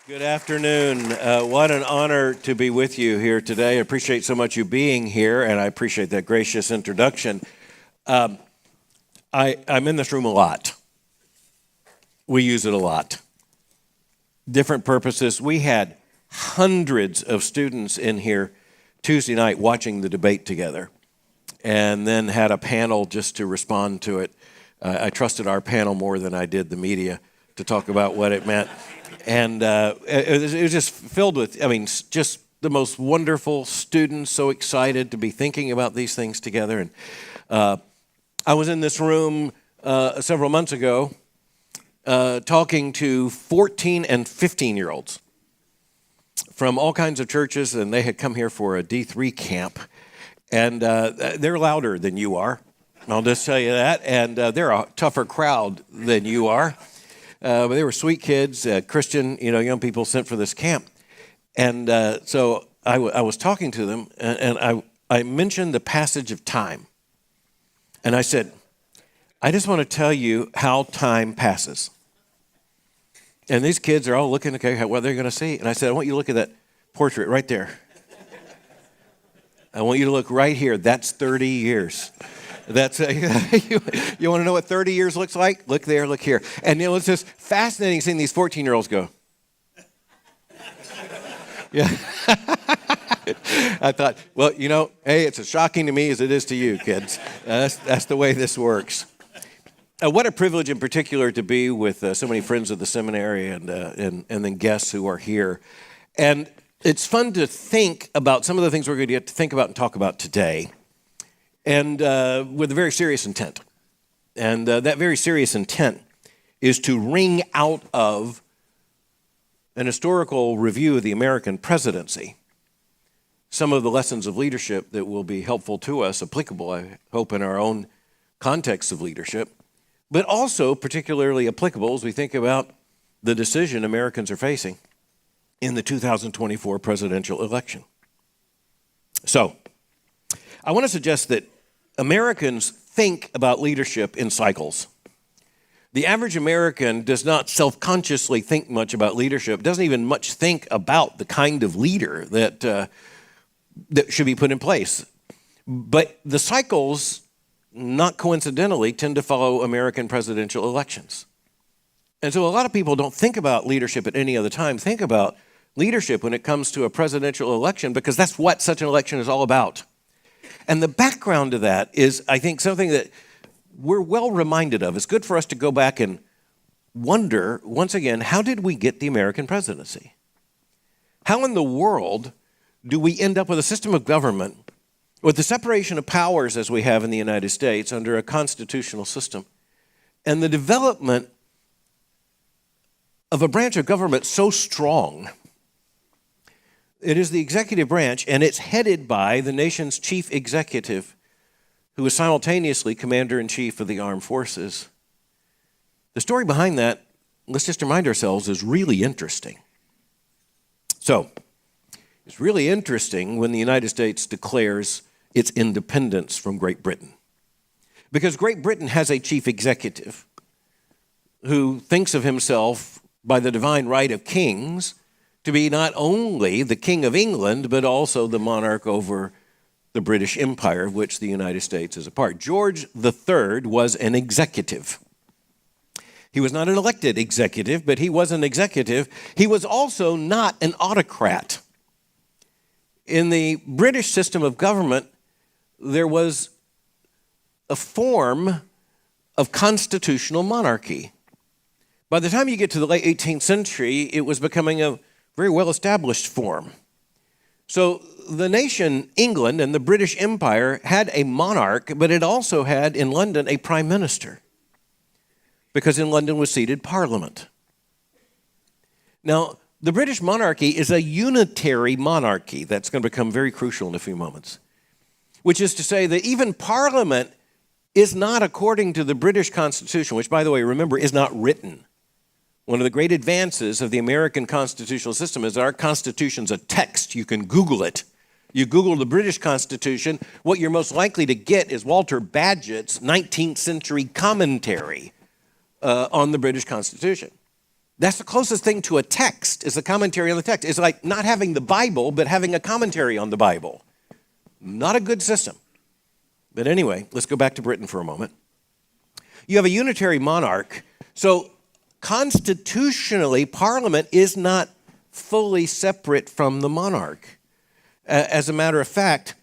Good afternoon. What an honor to be with you here today. I appreciate so much you being here, and I appreciate that gracious introduction. I'm in this room a lot. We use it a lot. Different purposes. We had hundreds of students in here Tuesday night watching the debate together, and then had a panel just to respond to it. I trusted our panel more than I did the media to talk about what it meant. And it was just filled with, just the most wonderful students, so excited to be thinking about these things together. And I was in this room several months ago talking to 14 and 15-year-olds from all kinds of churches, and they had come here for a D3 camp. And they're louder than you are, I'll just tell you that. And they're a tougher crowd than you are. But they were sweet kids, Christian, young people sent for this camp. And so I was talking to them, and I mentioned the passage of time. And I said, I just want to tell you how time passes. And these kids are all looking, okay, what they're going to see. And I said, I want you to look at that portrait right there. I want you to look right here. That's 30 years. That's you want to know what 30 years looks like? Look there, look here. And it's just fascinating seeing these 14-year-olds go. Yeah. I thought, well, hey, it's as shocking to me as it is to you, kids. That's the way this works. What a privilege in particular to be with so many friends of the seminary and then guests who are here. And it's fun to think about some of the things we're going to get to think about and talk about today. And with a very serious intent. And that very serious intent is to wring out of an historical review of the American presidency some of the lessons of leadership that will be helpful to us, applicable, I hope, in our own context of leadership, but also particularly applicable as we think about the decision Americans are facing in the 2024 presidential election. So, I want to suggest that Americans think about leadership in cycles. The average American does not self-consciously think much about leadership, doesn't even much think about the kind of leader that should be put in place. But the cycles, not coincidentally, tend to follow American presidential elections. And so a lot of people don't think about leadership at any other time, think about leadership when it comes to a presidential election, because that's what such an election is all about. And the background to that is, I think, something that we're well reminded of. It's good for us to go back and wonder, once again, how did we get the American presidency? How in the world do we end up with a system of government with the separation of powers as we have in the United States under a constitutional system, and the development of a branch of government so strong? It is the executive branch, and it's headed by the nation's chief executive, who is simultaneously commander-in-chief of the armed forces. The story behind that, let's just remind ourselves, is really interesting. So, it's really interesting when the United States declares its independence from Great Britain. Because Great Britain has a chief executive who thinks of himself by the divine right of kings to be not only the King of England, but also the monarch over the British Empire, of which the United States is a part. George III was an executive. He was not an elected executive, but he was an executive. He was also not an autocrat. In the British system of government, there was a form of constitutional monarchy. By the time you get to the late 18th century, it was becoming a very well-established form. So the nation, England, and the British Empire had a monarch, but it also had in London a prime minister, because in London was seated Parliament. Now, the British monarchy is a unitary monarchy. That's going to become very crucial in a few moments, which is to say that even Parliament is not according to the British Constitution, which, by the way, remember, is not written. One of the great advances of the American constitutional system is our Constitution's a text. You can Google it. You Google the British Constitution, what you're most likely to get is Walter Bagehot's 19th century commentary on the British Constitution. That's the closest thing to a text, is a commentary on the text. It's like not having the Bible, but having a commentary on the Bible. Not a good system. But anyway, let's go back to Britain for a moment. You have a unitary monarch, so constitutionally, Parliament is not fully separate from the monarch. As a matter of fact,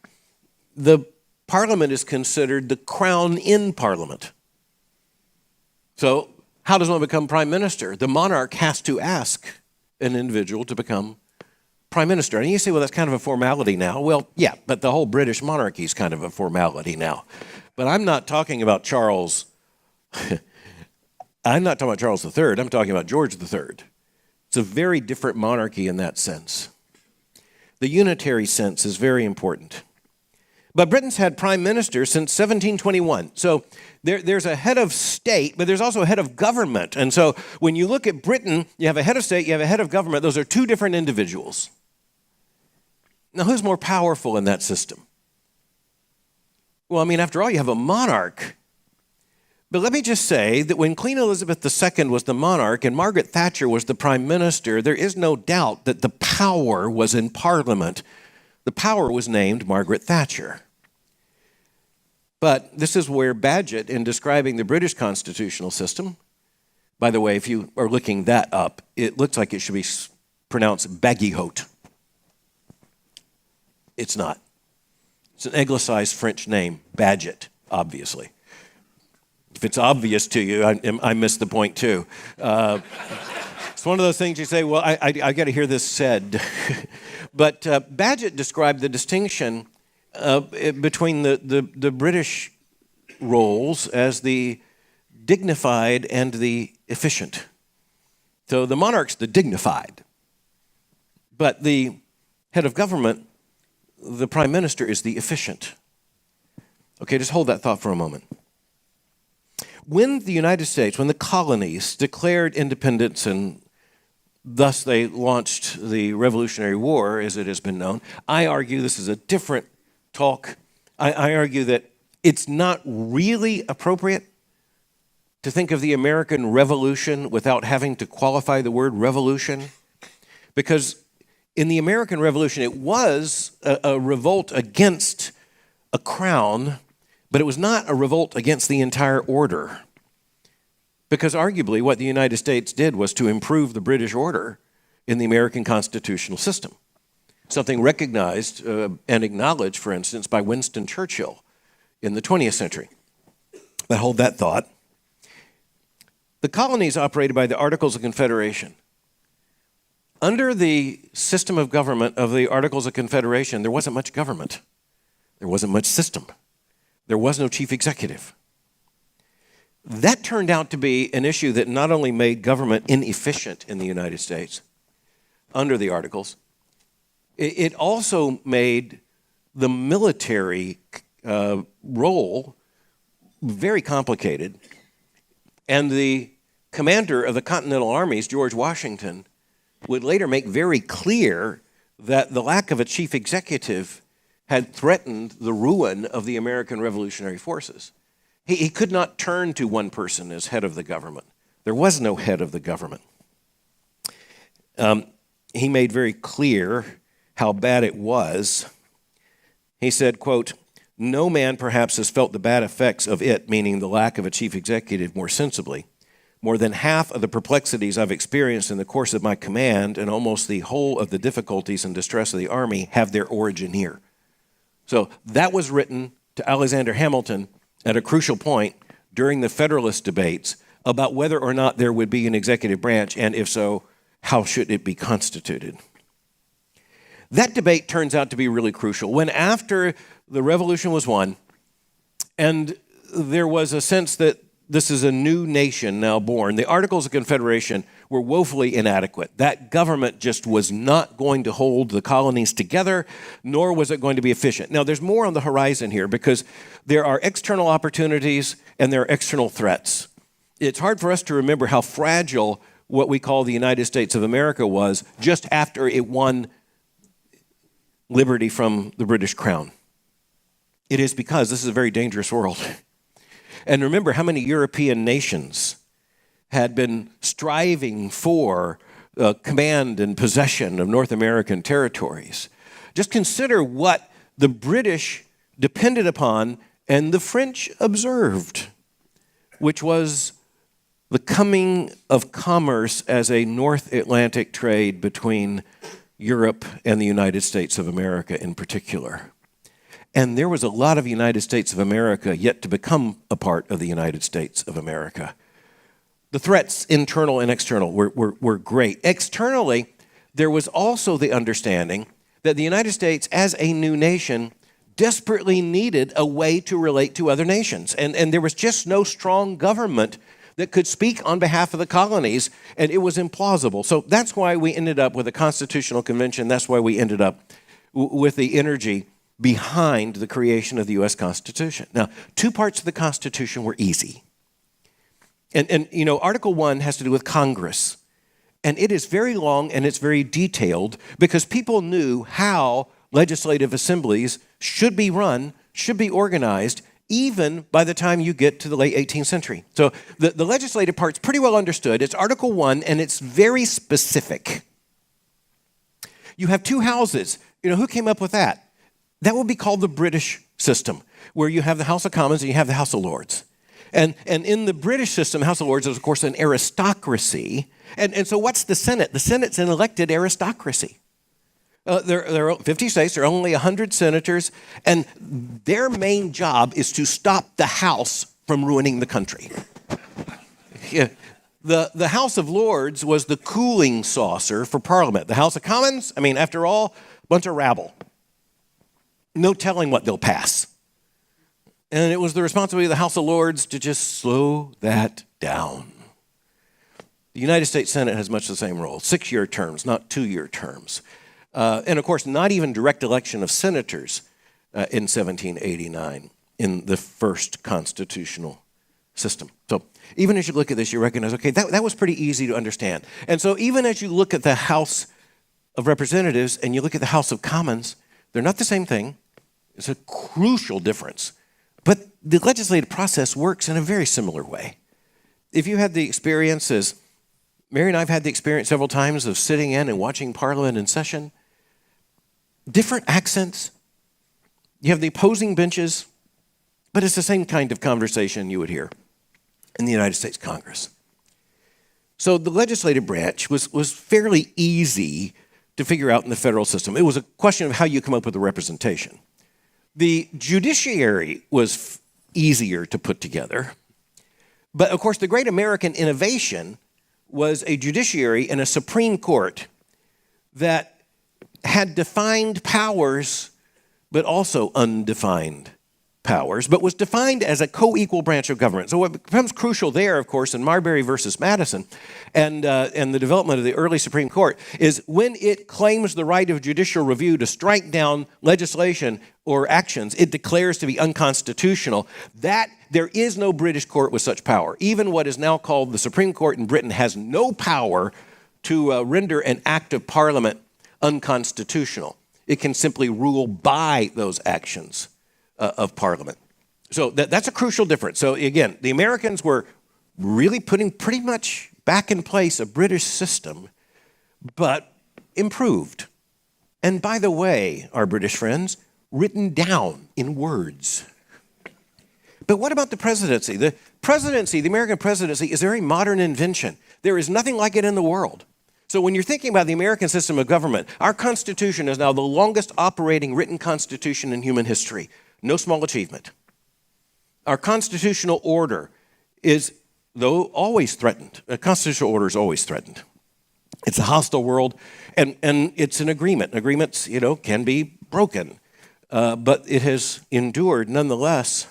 the Parliament is considered the crown in Parliament. So how does one become prime minister? The monarch has to ask an individual to become prime minister. And you say, well, that's kind of a formality now. Well, yeah, but the whole British monarchy is kind of a formality now. But I'm not talking about Charles. I'm not talking about Charles III. I'm talking about George III. It's a very different monarchy in that sense. The unitary sense is very important. But Britain's had prime ministers since 1721. So there's a head of state, but there's also a head of government. And so when you look at Britain, you have a head of state, you have a head of government. Those are two different individuals. Now, who's more powerful in that system? Well, I mean, after all, you have a monarch. But let me just say that when Queen Elizabeth II was the monarch and Margaret Thatcher was the prime minister, there is no doubt that the power was in Parliament. The power was named Margaret Thatcher. But this is where Bagehot, in describing the British constitutional system, by the way, if you are looking that up, it looks like it should be pronounced Bagehot. It's not. It's an anglicized French name, Bagehot, obviously. If it's obvious to you, I missed the point too. It's one of those things you say, well, I got to hear this said. But Bagehot described the distinction between the British roles as the dignified and the efficient. So the monarch's the dignified, but the head of government, the prime minister, is the efficient. Okay, just hold that thought for a moment. When the United States, when the colonies declared independence and thus they launched the Revolutionary War, as it has been known, I argue this is a different talk. I argue that it's not really appropriate to think of the American Revolution without having to qualify the word revolution, because in the American Revolution it was a revolt against a crown, but it was not a revolt against the entire order. Because arguably what the United States did was to improve the British order in the American constitutional system. Something recognized and acknowledged, for instance, by Winston Churchill in the 20th century. But hold that thought. The colonies operated by the Articles of Confederation. Under the system of government of the Articles of Confederation, there wasn't much government. There wasn't much system. There was no chief executive. That turned out to be an issue that not only made government inefficient in the United States under the Articles, it also made the military role very complicated. And the commander of the Continental Armies, George Washington, would later make very clear that the lack of a chief executive had threatened the ruin of the American Revolutionary Forces. He could not turn to one person as head of the government. There was no head of the government. He made very clear how bad it was. He said, quote, "No man perhaps has felt the bad effects of it," meaning the lack of a chief executive, more sensibly. "More than half of the perplexities I've experienced in the course of my command and almost the whole of the difficulties and distress of the army have their origin here." So that was written to Alexander Hamilton at a crucial point during the Federalist debates about whether or not there would be an executive branch, and if so, how should it be constituted. That debate turns out to be really crucial. When after the revolution was won, and there was a sense that this is a new nation now born, the Articles of Confederation were woefully inadequate. That government just was not going to hold the colonies together, nor was it going to be efficient. Now, there's more on the horizon here because there are external opportunities and there are external threats. It's hard for us to remember how fragile what we call the United States of America was just after it won liberty from the British Crown. It is because this is a very dangerous world. And remember how many European nations had been striving for command and possession of North American territories. Just consider what the British depended upon and the French observed, which was the coming of commerce as a North Atlantic trade between Europe and the United States of America in particular. And there was a lot of United States of America yet to become a part of the United States of America. The threats, internal and external, were great. Externally, there was also the understanding that the United States, as a new nation, desperately needed a way to relate to other nations. And there was just no strong government that could speak on behalf of the colonies, and it was implausible. So that's why we ended up with a constitutional convention. That's why we ended up with the energy behind the creation of the U.S. Constitution. Now, two parts of the Constitution were easy. And you know, Article 1 has to do with Congress. And it is very long and it's very detailed because people knew how legislative assemblies should be run, should be organized, even by the time you get to the late 18th century. So the legislative part's pretty well understood. It's Article 1, and it's very specific. You have two houses. You know, who came up with that? That would be called the British system, where you have the House of Commons and you have the House of Lords. And in the British system, House of Lords is, of course, an aristocracy. And so what's the Senate? The Senate's an elected aristocracy. There are 50 states, there are only 100 senators, and their main job is to stop the House from ruining the country. Yeah. The House of Lords was the cooling saucer for Parliament. The House of Commons, I mean, after all, a bunch of rabble. No telling what they'll pass. And it was the responsibility of the House of Lords to just slow that down. The United States Senate has much the same role, 6-year terms, not 2-year terms. And of course, not even direct election of senators in 1789 in the first constitutional system. So even as you look at this, you recognize, okay, that was pretty easy to understand. And so even as you look at the House of Representatives and you look at the House of Commons, they're not the same thing. It's a crucial difference. But the legislative process works in a very similar way. If you had the experience, as Mary and I have had the experience several times of sitting in and watching Parliament in session, different accents, you have the opposing benches, but it's the same kind of conversation you would hear in the United States Congress. So the legislative branch was fairly easy to figure out in the federal system. It was a question of how you come up with a representation. The judiciary was easier to put together. But of course, the great American innovation was a judiciary and a Supreme Court that had defined powers, but also undefined powers, but was defined as a co-equal branch of government. So what becomes crucial there, of course, in Marbury versus Madison and the development of the early Supreme Court is when it claims the right of judicial review to strike down legislation or actions it declares to be unconstitutional, that there is no British court with such power. Even what is now called the Supreme Court in Britain has no power to render an act of Parliament unconstitutional. It can simply rule by those actions of Parliament. So that's a crucial difference. So again, the Americans were really putting pretty much back in place a British system, but improved. And by the way, our British friends, written down in words. But what about the presidency? The presidency, the American presidency, is a very modern invention. There is nothing like it in the world. So when you're thinking about the American system of government, our Constitution is now the longest operating written constitution in human history. No small achievement. Our constitutional order is, though always threatened, a constitutional order is always threatened. It's a hostile world, and it's an agreement. Agreements, can be broken, but it has endured nonetheless.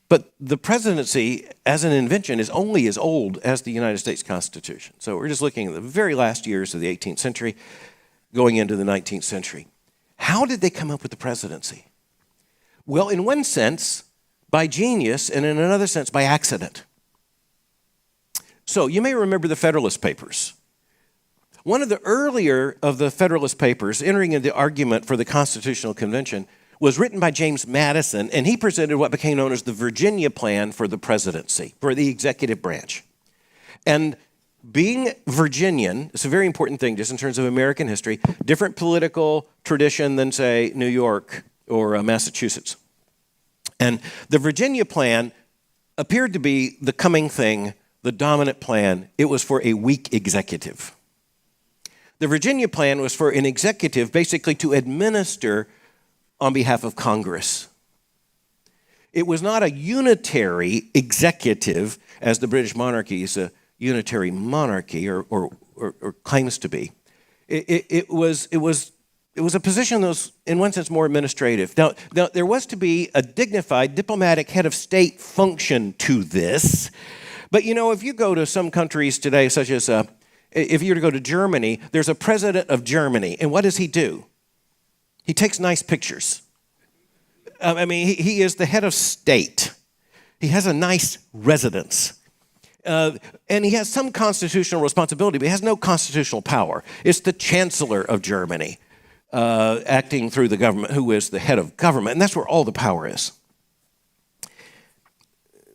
But the presidency, as an invention, is only as old as the United States Constitution. So we're just looking at the very last years of the 18th century, going into the 19th century. How did they come up with the presidency? Well, in one sense, by genius, and in another sense, by accident. So you may remember the Federalist Papers. One of the earlier of the Federalist Papers, entering into the argument for the Constitutional Convention, was written by James Madison, and he presented what became known as the Virginia Plan for the presidency, for the executive branch. And being Virginian, it's a very important thing just in terms of American history, different political tradition than, say, New York or Massachusetts. And the Virginia plan appeared to be the coming thing, the dominant plan. It was for a weak executive. The Virginia plan was for an executive basically to administer on behalf of Congress. It was not a unitary executive, as the British monarchy is a unitary monarchy or claims to be. It was a position that was, in one sense, more administrative. Now, there was to be a dignified diplomatic head of state function to this. But, you know, if you go to some countries today, such as if you were to go to Germany, there's a president of Germany. And what does he do? He takes nice pictures. I mean, he is the head of state. He has a nice residence. And he has some constitutional responsibility, but he has no constitutional power. It's the chancellor of Germany acting through the government, who is the head of government. And that's where all the power is.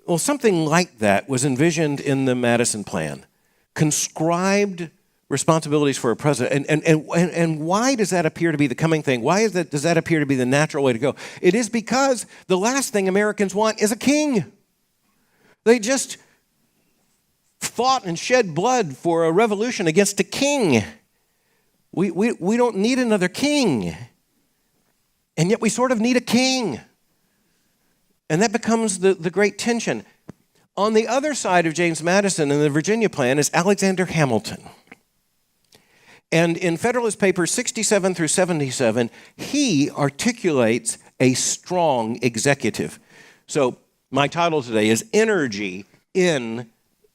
Well, something like that was envisioned in the Madison Plan. Conscribed responsibilities for a president. And why does that appear to be the coming thing? Why does that appear to be the natural way to go? It is because the last thing Americans want is a king. They just fought and shed blood for a revolution against a king. We don't need another king. And yet we sort of need a king. And that becomes the great tension. On the other side of James Madison and the Virginia plan is Alexander Hamilton. And in Federalist Papers 67 through 77, he articulates a strong executive. So my title today is Energy in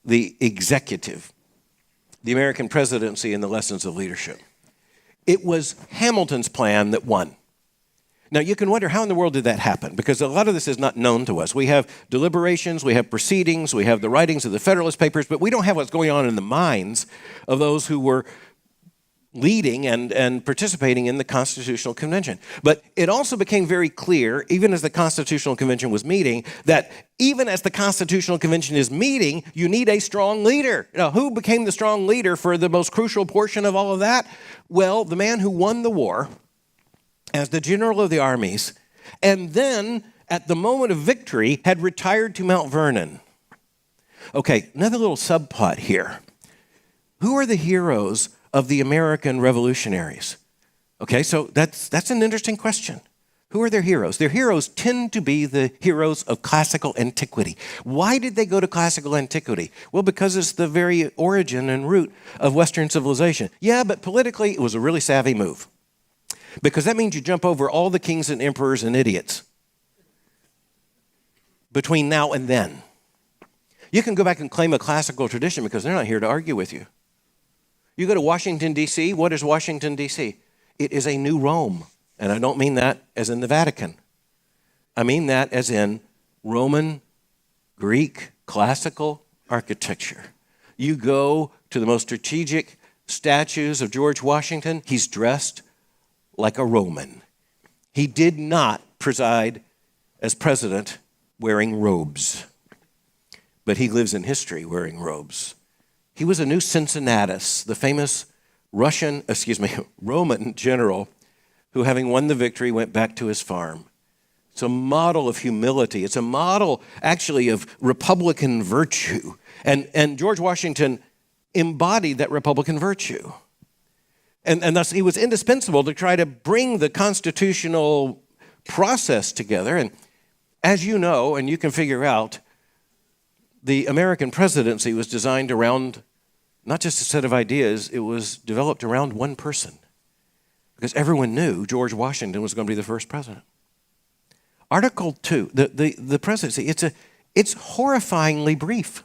the Executive, the American Presidency and the Lessons of Leadership. It was Hamilton's plan that won. Now, you can wonder, how in the world did that happen? Because a lot of this is not known to us. We have deliberations, we have proceedings, we have the writings of the Federalist Papers, but we don't have what's going on in the minds of those who were leading and participating in the Constitutional Convention. But it also became very clear, even as the Constitutional Convention was meeting, that even as the Constitutional Convention is meeting, you need a strong leader. Now, who became the strong leader for the most crucial portion of all of that? Well, the man who won the war as the general of the armies, and then at the moment of victory had retired to Mount Vernon. Okay, another little subplot here. Who are the heroes of the American revolutionaries? Okay, so that's an interesting question. Who are their heroes? Their heroes tend to be the heroes of classical antiquity. Why did they go to classical antiquity? Well, because it's the very origin and root of Western civilization. Yeah, but politically, it was a really savvy move. Because that means you jump over all the kings and emperors and idiots between now and then. You can go back and claim a classical tradition because they're not here to argue with you. You go to Washington, D.C., what is Washington, D.C.? It is a new Rome. And I don't mean that as in the Vatican. I mean that as in Roman, Greek, classical architecture. You go to the most strategic statues of George Washington, he's dressed like a Roman. He did not preside as president wearing robes, but he lives in history wearing robes. He was a new Cincinnatus, the famous Roman general who, having won the victory, went back to his farm. It's a model of humility. It's a model, actually, of Republican virtue. And George Washington embodied that Republican virtue. And thus, he was indispensable to try to bring the constitutional process together. And as you know, and you can figure out, the American presidency was designed around not just a set of ideas, it was developed around one person. Because everyone knew George Washington was going to be the first president. Article 2, the presidency, it's horrifyingly brief.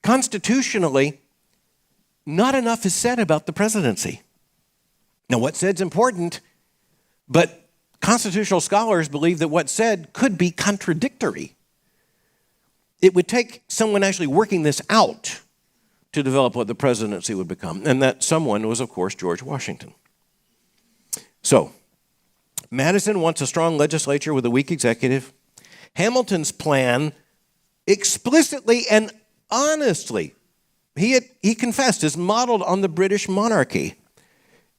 Constitutionally, not enough is said about the presidency. Now, what's said is important, but constitutional scholars believe that what's said could be contradictory. It would take someone actually working this out to develop what the presidency would become. And that someone was, of course, George Washington. So, Madison wants a strong legislature with a weak executive. Hamilton's plan explicitly and honestly, he confessed, is modeled on the British monarchy.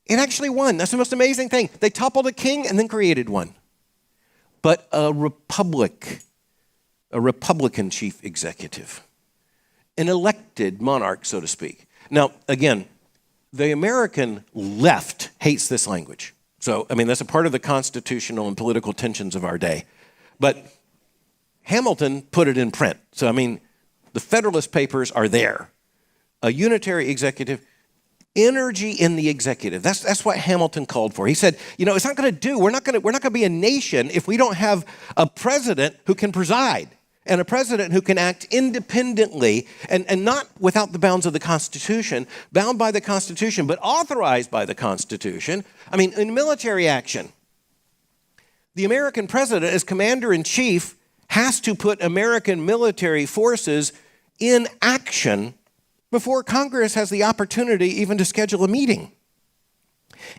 It actually won. That's the most amazing thing. They toppled a king and then created one. But a Republican chief executive, an elected monarch, so to speak. Now, again, the American left hates this language. So, I mean, that's a part of the constitutional and political tensions of our day. But Hamilton put it in print. So, I mean, the Federalist Papers are there. A unitary executive, energy in the executive. That's what Hamilton called for. He said, you know, it's not going to do. We're not going to be a nation if we don't have a president who can preside and a president who can act independently and not without the bounds of the Constitution, bound by the Constitution, but authorized by the Constitution. I mean, in military action, the American president as commander-in-chief has to put American military forces in action before Congress has the opportunity even to schedule a meeting.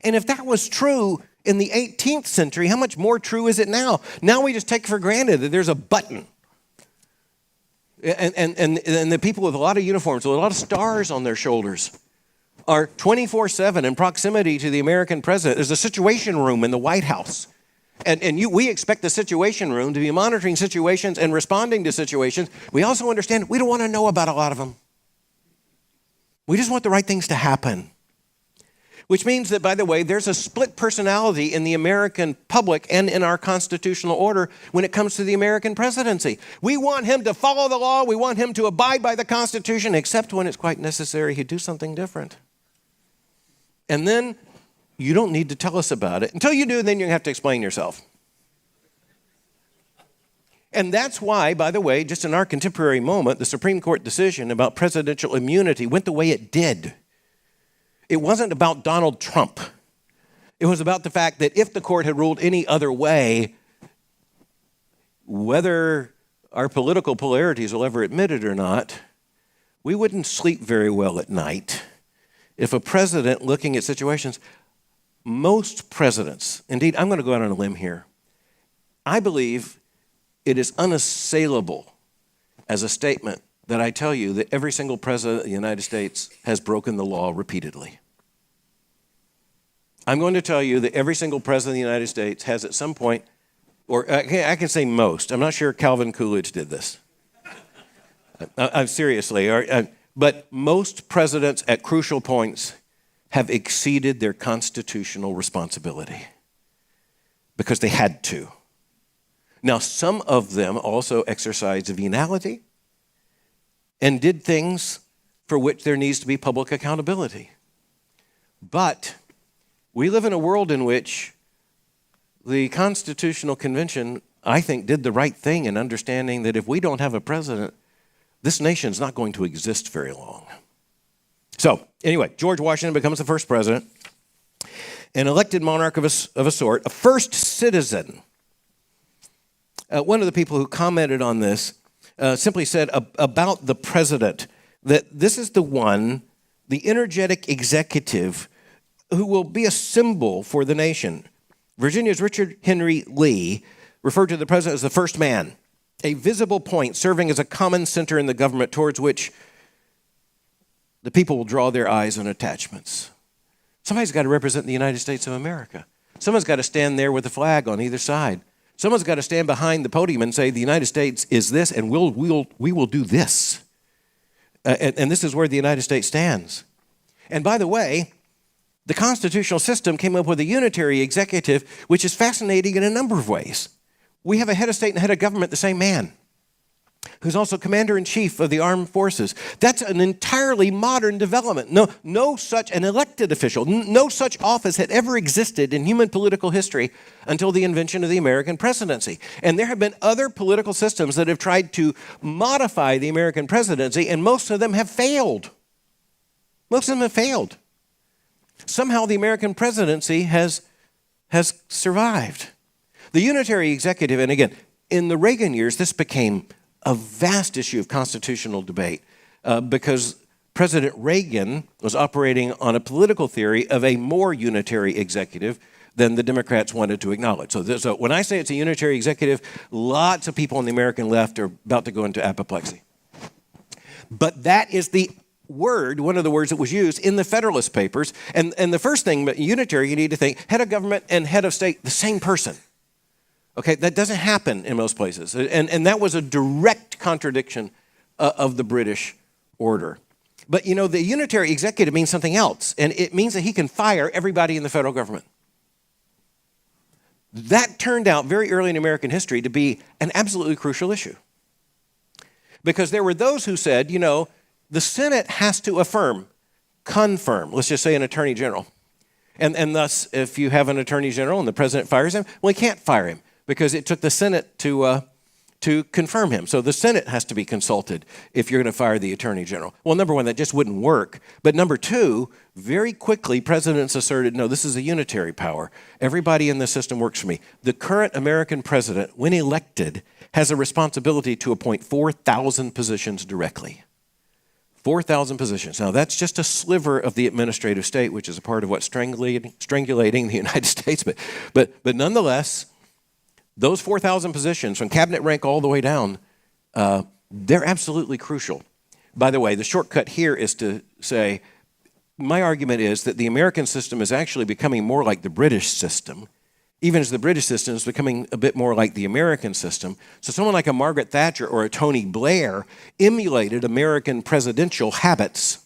And if that was true in the 18th century, how much more true is it now? Now we just take for granted that there's a button. And the people with a lot of uniforms, with a lot of stars on their shoulders, are 24/7 in proximity to the American president. There's a situation room in the White House. We expect the situation room to be monitoring situations and responding to situations. We also understand we don't want to know about a lot of them. We just want the right things to happen. Which means that, by the way, there's a split personality in the American public and in our constitutional order when it comes to the American presidency. We want him to follow the law. We want him to abide by the Constitution, except when it's quite necessary he'd do something different. And then you don't need to tell us about it. Until you do, then you have to explain yourself. And that's why, by the way, just in our contemporary moment, the Supreme Court decision about presidential immunity went the way it did. It wasn't about Donald Trump. It was about the fact that if the court had ruled any other way, whether our political polarities will ever admit it or not, we wouldn't sleep very well at night if a president looking at situations, most presidents, indeed, I'm going to go out on a limb here, I believe it is unassailable as a statement that I tell you that every single president of the United States has broken the law repeatedly. I'm going to tell you that every single president of the United States has at some point, or I can say most, I'm not sure Calvin Coolidge did this. I'm seriously, but most presidents at crucial points have exceeded their constitutional responsibility because they had to. Now, some of them also exercised venality and did things for which there needs to be public accountability. But we live in a world in which the Constitutional Convention, I think, did the right thing in understanding that if we don't have a president, this nation's not going to exist very long. So, anyway, George Washington becomes the first president, an elected monarch of a sort, a first citizen. One of the people who commented on this simply said about the president that this is the one, the energetic executive who will be a symbol for the nation. Virginia's Richard Henry Lee referred to the president as the first man, a visible point serving as a common center in the government towards which the people will draw their eyes and attachments. Somebody's got to represent the United States of America. Someone's got to stand there with a flag on either side. Someone's got to stand behind the podium and say, the United States is this, and we will do this. And this is where the United States stands. And by the way, the constitutional system came up with a unitary executive, which is fascinating in a number of ways. We have a head of state and head of government, the same man, who's also commander-in-chief of the armed forces. That's an entirely modern development. No such an elected official, no such office had ever existed in human political history until the invention of the American presidency. And there have been other political systems that have tried to modify the American presidency, and most of them have failed. Most of them have failed. Somehow the American presidency has survived. The unitary executive, and again, in the Reagan years, this became a vast issue of constitutional debate because President Reagan was operating on a political theory of a more unitary executive than the Democrats wanted to acknowledge. So when I say it's a unitary executive, lots of people on the American left are about to go into apoplexy. But that is the word, one of the words that was used in the Federalist Papers. And the first thing, unitary, you need to think, head of government and head of state, the same person. Okay, that doesn't happen in most places. And that was a direct contradiction of the British order. But the unitary executive means something else, and it means that he can fire everybody in the federal government. That turned out very early in American history to be an absolutely crucial issue. Because there were those who said, the Senate has to confirm, let's just say an attorney general. And thus, if you have an attorney general and the president fires him, well, he can't fire him because it took the Senate to confirm him. So the Senate has to be consulted if you're going to fire the attorney general. Well, number one, that just wouldn't work. But number two, very quickly, presidents asserted, no, this is a unitary power. Everybody in the system works for me. The current American president, when elected, has a responsibility to appoint 4,000 positions directly. 4,000 positions. Now, that's just a sliver of the administrative state, which is a part of what's strangulating the United States. But nonetheless, those 4,000 positions, from cabinet rank all the way down, they're absolutely crucial. By the way, the shortcut here is to say, my argument is that the American system is actually becoming more like the British system, even as the British system is becoming a bit more like the American system. So someone like a Margaret Thatcher or a Tony Blair emulated American presidential habits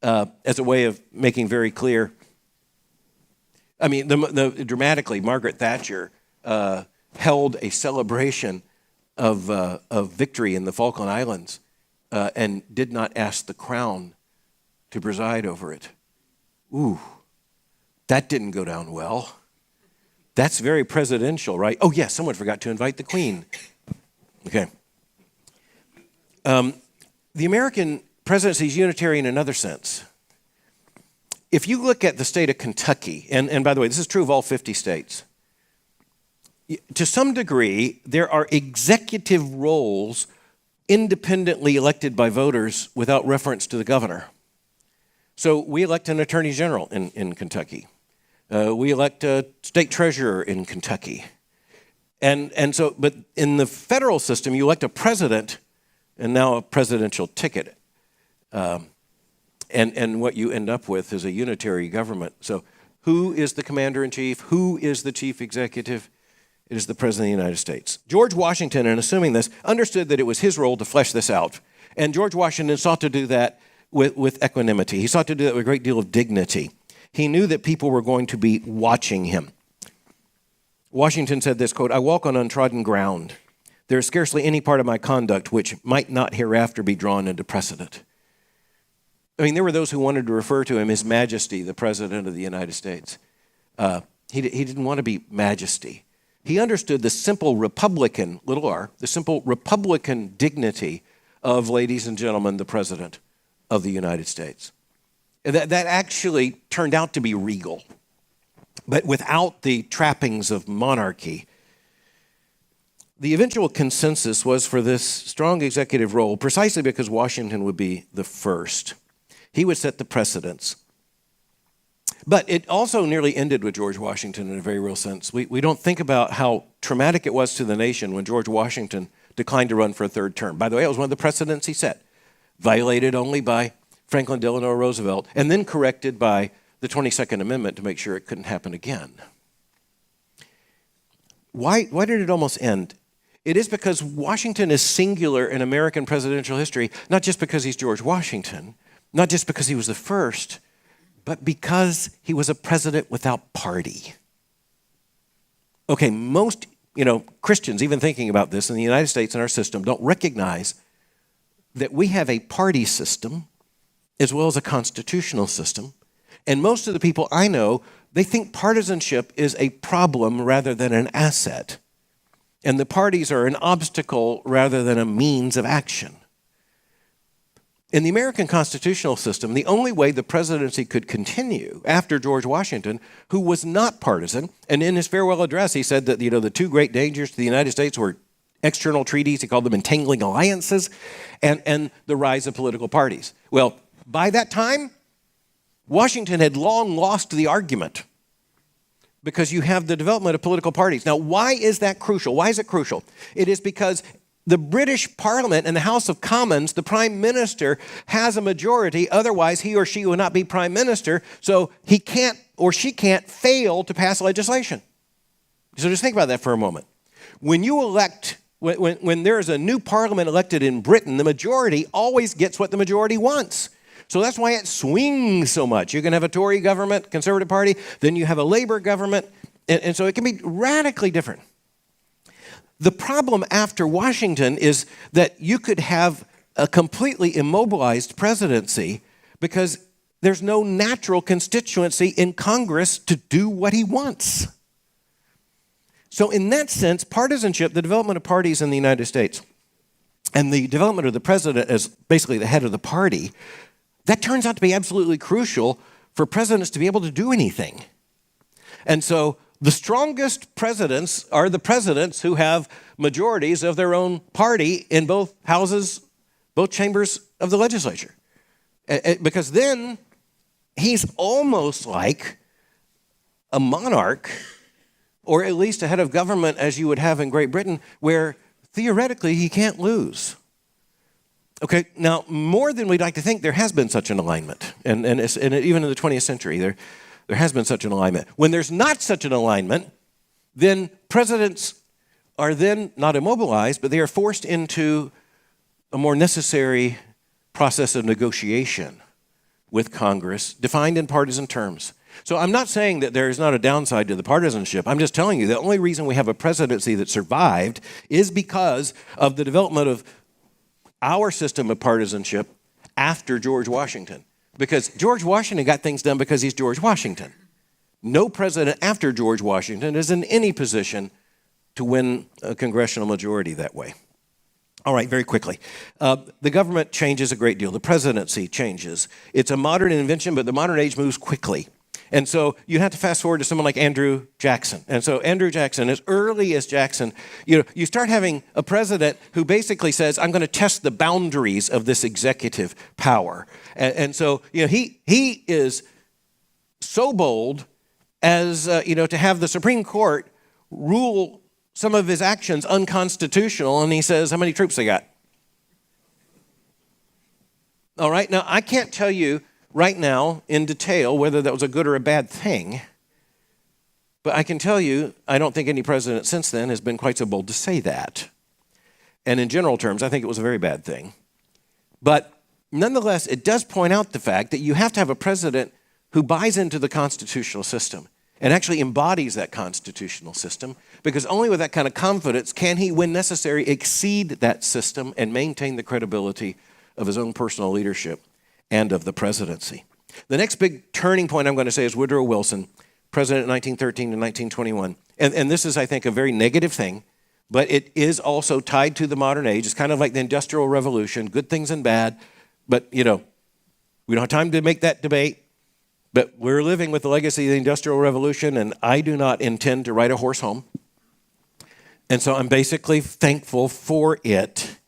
as a way of making very clear. I mean, dramatically, Margaret Thatcher held a celebration of victory in the Falkland Islands and did not ask the Crown to preside over it. Ooh, that didn't go down well. That's very presidential, right? Oh, yes, someone forgot to invite the Queen. Okay. The American presidency is unitary in another sense. If you look at the state of Kentucky, and by the way, this is true of all 50 states, to some degree, there are executive roles independently elected by voters without reference to the governor. So we elect an attorney general in Kentucky. We elect a state treasurer in Kentucky. But in the federal system, you elect a president and now a presidential ticket. And what you end up with is a unitary government. So who is the commander-in-chief? Who is the chief executive? It is the President of the United States. George Washington, in assuming this, understood that it was his role to flesh this out. And George Washington sought to do that with equanimity. He sought to do that with a great deal of dignity. He knew that people were going to be watching him. Washington said this, quote, "I walk on untrodden ground. There is scarcely any part of my conduct which might not hereafter be drawn into precedent." I mean, there were those who wanted to refer to him as Majesty, the President of the United States. He didn't want to be Majesty. He understood the simple Republican, little r, the simple Republican dignity of, ladies and gentlemen, the President of the United States. That actually turned out to be regal, but without the trappings of monarchy. The eventual consensus was for this strong executive role precisely because Washington would be the first. He would set the precedents. But it also nearly ended with George Washington in a very real sense. We don't think about how traumatic it was to the nation when George Washington declined to run for a third term. By the way, it was one of the precedents he set, violated only by Franklin Delano Roosevelt, and then corrected by the 22nd Amendment to make sure it couldn't happen again. Why did it almost end? It is because Washington is singular in American presidential history, not just because he's George Washington, not just because he was the first, but because he was a president without party. Okay, most Christians, even thinking about this in the United States and our system, don't recognize that we have a party system as well as a constitutional system. And most of the people I know, they think partisanship is a problem rather than an asset. And the parties are an obstacle rather than a means of action. In the American constitutional system, the only way the presidency could continue after George Washington, who was not partisan, and in his farewell address he said that the two great dangers to the United States were external treaties, he called them entangling alliances, and the rise of political parties. Well, by that time, Washington had long lost the argument because you have the development of political parties. Now, why is that crucial? Why is it crucial? It is because the British Parliament and the House of Commons, the Prime Minister has a majority, otherwise he or she will not be Prime Minister, so he can't or she can't fail to pass legislation. So just think about that for a moment. When you elect, when there is a new parliament elected in Britain, the majority always gets what the majority wants. So that's why it swings so much. You can have a Tory government, Conservative Party, then you have a Labour government, and so it can be radically different. The problem after Washington is that you could have a completely immobilized presidency because there's no natural constituency in Congress to do what he wants. So in that sense, partisanship, the development of parties in the United States, and the development of the president as basically the head of the party, that turns out to be absolutely crucial for presidents to be able to do anything. And so the strongest presidents are the presidents who have majorities of their own party in both houses, both chambers of the legislature. Because then he's almost like a monarch, or at least a head of government as you would have in Great Britain, where theoretically he can't lose. Okay, now more than we'd like to think, there has been such an alignment. And even in the 20th century, there has been such an alignment. When there's not such an alignment, then presidents are then not immobilized, but they are forced into a more necessary process of negotiation with Congress, defined in partisan terms. So I'm not saying that there is not a downside to the partisanship. I'm just telling you the only reason we have a presidency that survived is because of the development of our system of partisanship after George Washington. Because George Washington got things done because he's George Washington. No president after George Washington is in any position to win a congressional majority that way. All right, very quickly. The government changes a great deal. The presidency changes. It's a modern invention, but the modern age moves quickly. And so you have to fast forward to someone like Andrew Jackson. And so Andrew Jackson, as early as Jackson, you start having a president who basically says, I'm going to test the boundaries of this executive power. And so he is so bold as to have the Supreme Court rule some of his actions unconstitutional, and he says, how many troops they got? All right, now I can't tell you right now in detail whether that was a good or a bad thing, but I can tell you I don't think any president since then has been quite so bold to say that. And in general terms, I think it was a very bad thing. But nonetheless, it does point out the fact that you have to have a president who buys into the constitutional system and actually embodies that constitutional system, because only with that kind of confidence can he, when necessary, exceed that system and maintain the credibility of his own personal leadership and of the presidency. The next big turning point I'm going to say is Woodrow Wilson, president 1913 to 1921. And this is, I think, a very negative thing, but it is also tied to the modern age. It's kind of like the Industrial Revolution, good things and bad, but, we don't have time to make that debate. But we're living with the legacy of the Industrial Revolution, and I do not intend to ride a horse home. And so I'm basically thankful for it.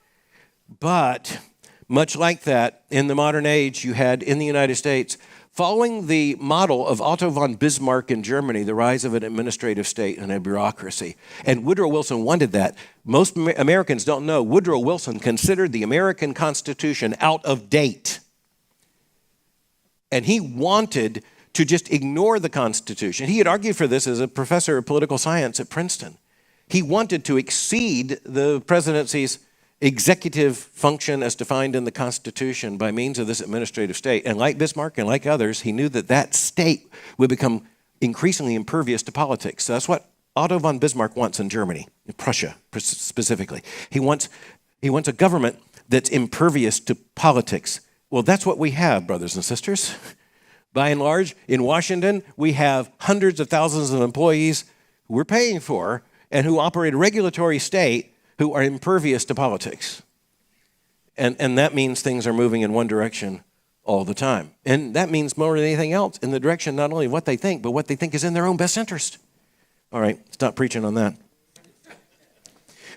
But much like that, in the modern age, you had in the United States, following the model of Otto von Bismarck in Germany, the rise of an administrative state and a bureaucracy. And Woodrow Wilson wanted that. Most Americans don't know Woodrow Wilson considered the American Constitution out of date. And he wanted to just ignore the Constitution. He had argued for this as a professor of political science at Princeton. He wanted to exceed the presidency's executive function as defined in the Constitution by means of this administrative state. And like Bismarck and like others, he knew that that state would become increasingly impervious to politics. So that's what Otto von Bismarck wants in Germany, in Prussia specifically. He wants a government that's impervious to politics. Well, that's what we have, brothers and sisters. By and large, in Washington, we have hundreds of thousands of employees who we're paying for and who operate a regulatory state who are impervious to politics. And that means things are moving in one direction all the time. And that means more than anything else in the direction not only of what they think, but what they think is in their own best interest. All right, stop preaching on that.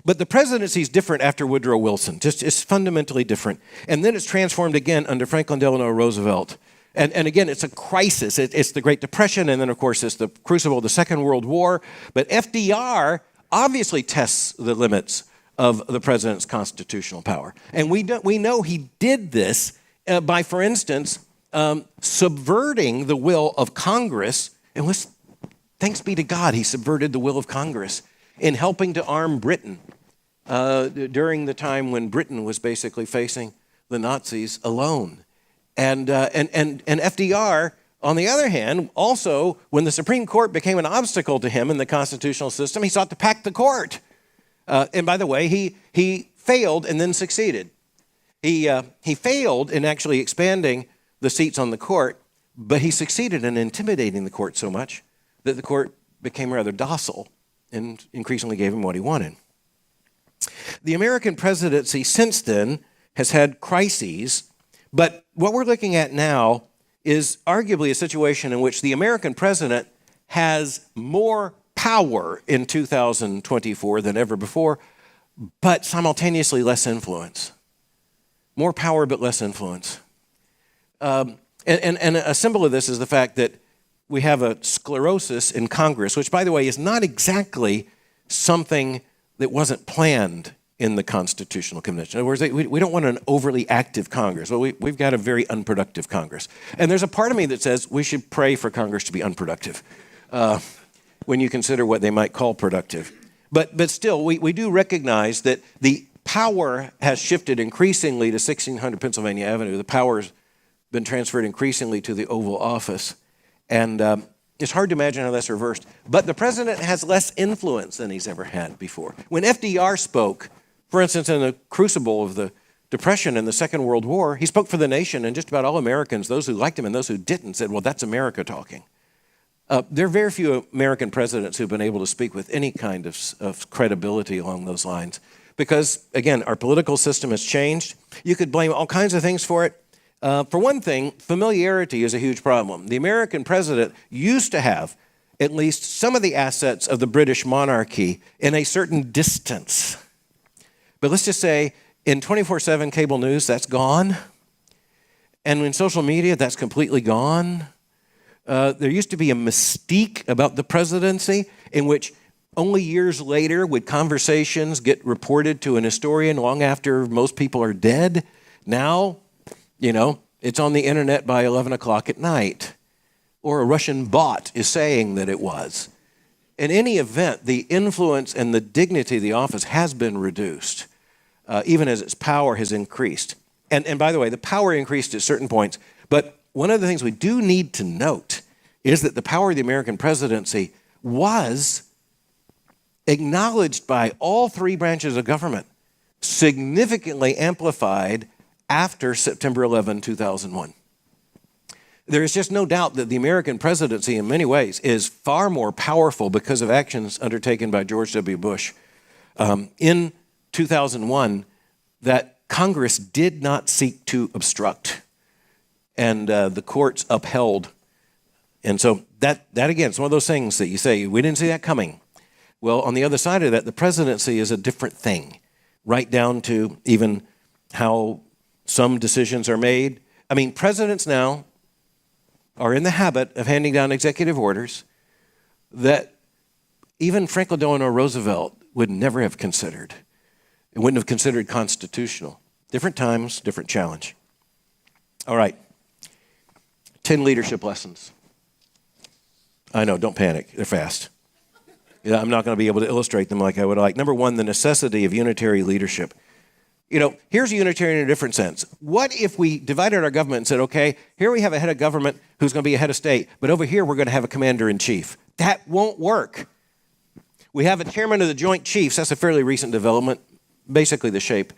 But the presidency is different after Woodrow Wilson. It's fundamentally different. And then it's transformed again under Franklin Delano Roosevelt. And again, it's a crisis. It's the Great Depression, and then, of course, it's the crucible of the Second World War. But FDR obviously tests the limits of the president's constitutional power. And we know he did this by, for instance, subverting the will of Congress. And thanks be to God, he subverted the will of Congress in helping to arm Britain during the time when Britain was basically facing the Nazis alone. And FDR, on the other hand, also, when the Supreme Court became an obstacle to him in the constitutional system, he sought to pack the court. And by the way, he failed and then succeeded. He failed in actually expanding the seats on the court, but he succeeded in intimidating the court so much that the court became rather docile and increasingly gave him what he wanted. The American presidency since then has had crises, but what we're looking at now is arguably a situation in which the American president has more power in 2024 than ever before, but simultaneously less influence. More power, but less influence. And a symbol of this is the fact that we have a sclerosis in Congress, which, by the way, is not exactly something that wasn't planned in the Constitutional Convention. In other words, we don't want an overly active Congress. Well, we've got a very unproductive Congress. And there's a part of me that says we should pray for Congress to be unproductive when you consider what they might call productive. But still, we do recognize that the power has shifted increasingly to 1600 Pennsylvania Avenue. The power's been transferred increasingly to the Oval Office. And it's hard to imagine how that's reversed. But the president has less influence than he's ever had before. When FDR spoke, for instance, in the crucible of the Depression and the Second World War, he spoke for the nation, and just about all Americans, those who liked him and those who didn't, said, well, that's America talking. There are very few American presidents who've been able to speak with any kind of credibility along those lines. Because, again, our political system has changed. You could blame all kinds of things for it. For one thing, familiarity is a huge problem. The American president used to have at least some of the assets of the British monarchy in a certain distance. But let's just say in 24/7 cable news, that's gone. And in social media, that's completely gone. There used to be a mystique about the presidency in which only years later would conversations get reported to an historian long after most people are dead. Now, it's on the internet by 11 o'clock at night. Or a Russian bot is saying that it was. In any event, the influence and the dignity of the office has been reduced, even as its power has increased. And by the way, the power increased at certain points. But one of the things we do need to note is that the power of the American presidency was acknowledged by all three branches of government, significantly amplified after September 11, 2001. There is just no doubt that the American presidency in many ways is far more powerful because of actions undertaken by George W. Bush in 2001 that Congress did not seek to obstruct, and the courts upheld. And so that again, is one of those things that you say, we didn't see that coming. Well, on the other side of that, the presidency is a different thing, right down to even how some decisions are made. I mean, presidents now are in the habit of handing down executive orders that even Franklin Delano Roosevelt would never have considered. It wouldn't have considered constitutional. Different times, different challenge. All right, 10 leadership lessons. I know, don't panic, they're fast. Yeah, I'm not going to be able to illustrate them like I would like. Number one, the necessity of unitary leadership. Here's a unitary in a different sense. What if we divided our government and said, okay, here we have a head of government who's going to be a head of state, but over here we're going to have a commander-in-chief. That won't work. We have a chairman of the Joint Chiefs. That's a fairly recent development. Basically, the shape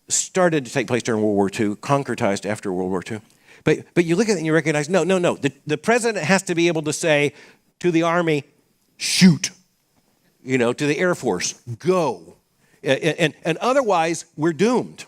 started to take place during World War II, concretized after World War II. But you look at it and you recognize, no. The president has to be able to say to the Army, shoot. To the Air Force, go. And otherwise, we're doomed.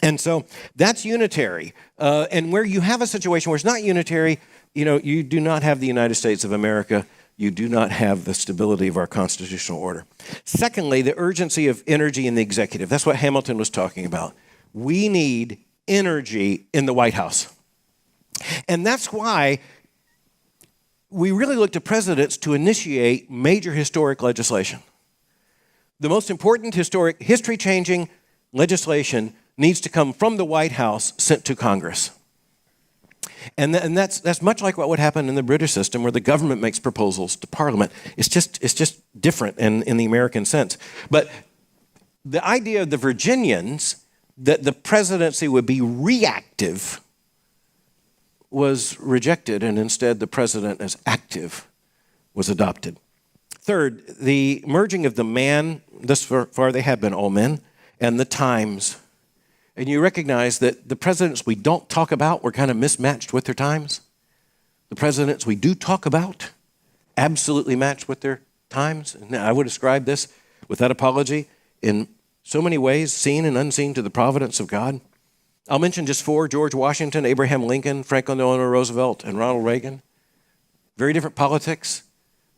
And so that's unitary. And where you have a situation where it's not unitary, you do not have the United States of America. You do not have the stability of our constitutional order. Secondly, the urgency of energy in the executive. That's what Hamilton was talking about. We need energy in the White House. And that's why we really look to presidents to initiate major historic legislation. The most important history-changing legislation needs to come from the White House sent to Congress. And that's much like what would happen in the British system, where the government makes proposals to Parliament. It's just different in the American sense. But the idea of the Virginians that the presidency would be reactive was rejected, and instead the president as active was adopted. Third, the merging of the man, thus far they have been all men, and the times. And you recognize that the presidents we don't talk about were kind of mismatched with their times. The presidents we do talk about absolutely matched with their times. And I would ascribe this, without apology, in so many ways, seen and unseen, to the providence of God. I'll mention just four: George Washington, Abraham Lincoln, Franklin Delano Roosevelt, and Ronald Reagan. Very different politics,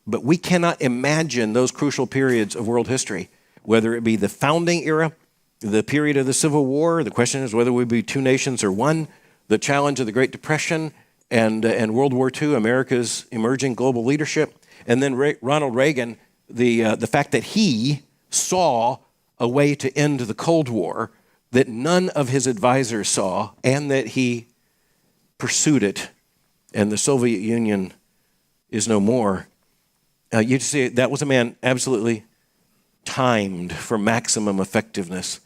but we cannot imagine those crucial periods of world history, whether it be the founding era, the period of the Civil War. The question is whether we'd be two nations or one, the challenge of the Great Depression and World War II, America's emerging global leadership, and then Ronald Reagan, the fact that he saw a way to end the Cold War that none of his advisors saw, and that he pursued it, and the Soviet Union is no more. You see, that was a man absolutely timed for maximum effectiveness,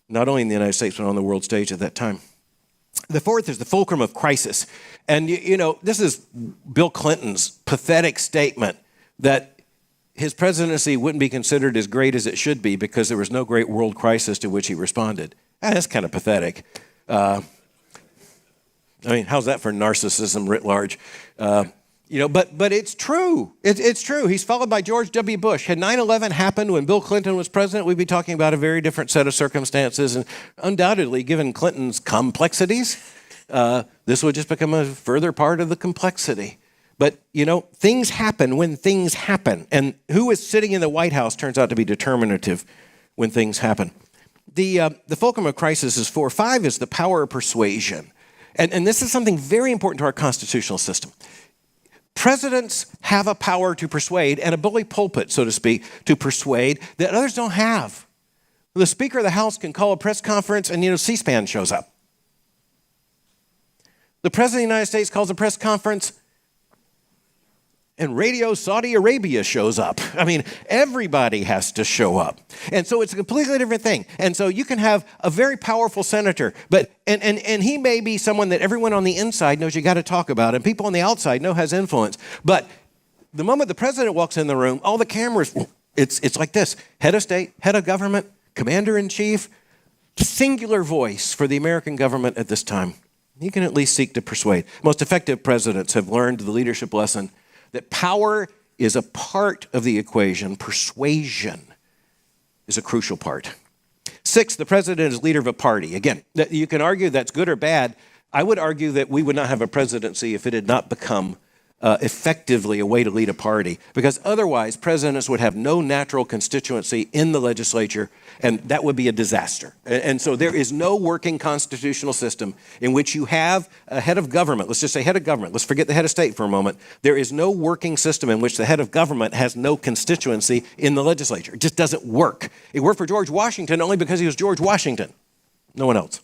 not only in the United States, but on the world stage at that time. The fourth is the fulcrum of crisis. And you know, this is Bill Clinton's pathetic statement that his presidency wouldn't be considered as great as it should be because there was no great world crisis to which he responded. That's kind of pathetic. I mean, how's that for narcissism writ large? But it's true. It's true. He's followed by George W. Bush. Had 9/11 happened when Bill Clinton was president, we'd be talking about a very different set of circumstances. And undoubtedly, given Clinton's complexities, this would just become a further part of the complexity. But, things happen when things happen. And who is sitting in the White House turns out to be determinative when things happen. The fulcrum of crisis is 4. 5 is the power of persuasion. And this is something very important to our constitutional system. Presidents have a power to persuade, and a bully pulpit, so to speak, to persuade that others don't have. The Speaker of the House can call a press conference and, C-SPAN shows up. The President of the United States calls a press conference and Radio Saudi Arabia shows up. I mean, everybody has to show up. And so it's a completely different thing. And so you can have a very powerful senator, but and he may be someone that everyone on the inside knows you got to talk about, and people on the outside know has influence. But the moment the president walks in the room, all the cameras, it's like this: head of state, head of government, commander-in-chief, singular voice for the American government at this time. You can at least seek to persuade. Most effective presidents have learned the leadership lesson that power is a part of the equation. Persuasion is a crucial part. 6, the president is leader of a party. Again, you can argue that's good or bad. I would argue that we would not have a presidency if it had not become effectively a way to lead a party, because otherwise presidents would have no natural constituency in the legislature, and that would be a disaster. And so there is no working constitutional system in which you have a head of government. Let's just say head of government. Let's forget the head of state for a moment. There is no working system in which the head of government has no constituency in the legislature. It just doesn't work. It worked for George Washington only because he was George Washington. No one else.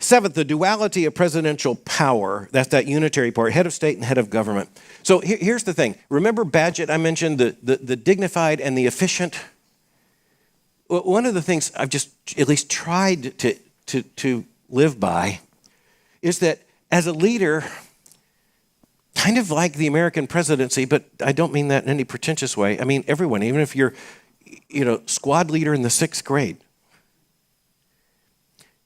7th, the duality of presidential power. That's that unitary part, head of state and head of government. So here's the thing. Remember Bagehot, I mentioned the dignified and the efficient? Well, one of the things I've just at least tried to live by is that as a leader, kind of like the American presidency, but I don't mean that in any pretentious way. I mean everyone, even if you're squad leader in the 6th grade.